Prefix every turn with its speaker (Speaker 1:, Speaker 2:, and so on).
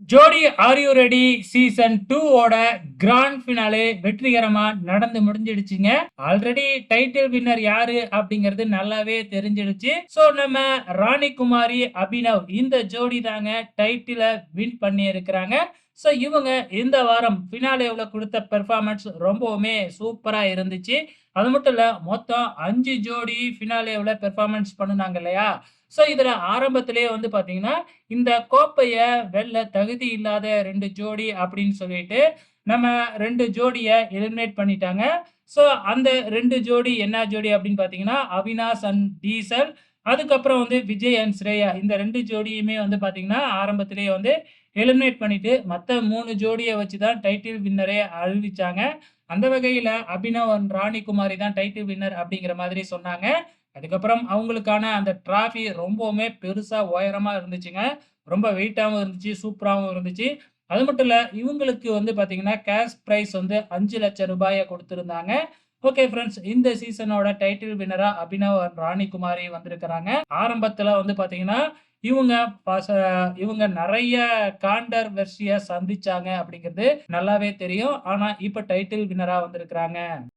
Speaker 1: ஜோடி are you ready season 2 ஓட grand finale வெற்றிகரமா நடந்து முடிஞ்சிடுச்சுங்க. ஆல்ரெடி டைட்டில் வின்னர் யாரு அப்படிங்கிறது நல்லாவே தெரிஞ்சிடுச்சு. சோ நம்ம ராணி குமாரி அபினவ் இந்த ஜோடி தாங்க டைட்டில வின் பண்ணி இருக்கிறாங்க. சோ இவங்க இந்த வாரம் ஃபினாலேவுல கொடுத்த பெர்ஃபார்மன்ஸ் ரொம்பவுமே சூப்பரா இருந்துச்சு. அது மட்டும் இல்ல மொத்தம் 5 ஜோடி ஃபினாலேவுல பெர்ஃபார்மன்ஸ் பண்ணுனாங்க இல்லையா? சோ இதுல ஆரம்பத்திலேயே வந்து பாத்தீங்கன்னா இந்த கோப்பைய வெல்ல தகுதி இல்லாத 2 ஜோடி அப்படின்னு சொல்லிட்டு, நம்ம 2 ஜோடிய எலிமினேட் பண்ணிட்டாங்க. ஸோ அந்த 2 ஜோடி என்ன ஜோடி அப்படின்னு பார்த்தீங்கன்னா, அவினாஷ் அண்ட் டீசல். அதுக்கப்புறம் வந்து விஜய் அண்ட் ஸ்ரேயா. இந்த 2 ஜோடியுமே வந்து பார்த்தீங்கன்னா, ஆரம்பத்திலேயே வந்து எலிமினேட் பண்ணிட்டு, மத்த 3 ஜோடிய வச்சு தான் டைட்டில் வின்னரே அறிவிச்சாங்க. அந்த வகையில அபினவ் அண்ட் ராணி குமாரி தான் டைட்டில் வின்னர் அப்படிங்கிற மாதிரி சொன்னாங்க. அதுக்கப்புறம் அவங்களுக்கான அந்த டிராஃபி ரொம்பவுமே பெருசா உயரமா இருந்துச்சுங்க. ரொம்ப வெயிட்டாவும் இருந்துச்சு, சூப்பராவும் இருந்துச்சு. அது மட்டும் இல்ல, இவங்களுக்கு வந்து பார்த்தீங்கன்னா, கேஷ் பிரைஸ் வந்து ரூ. 5,00,000 குடுத்திருந்தாங்க. ஓகே ஃபிரெண்ட்ஸ், இந்த சீசனோட டைட்டில் வின்னரா அபினவ் ராணி குமாரி வந்திருக்கிறாங்க. ஆரம்பத்துல வந்து பார்த்தீங்கன்னா, இவங்க பச இவங்க நெறைய கான்ட்ரோவர்சிய சந்திச்சாங்க அப்படிங்கிறது நல்லாவே தெரியும். ஆனா, இப்ப டைட்டில் வின்னரா வந்திருக்கிறாங்க.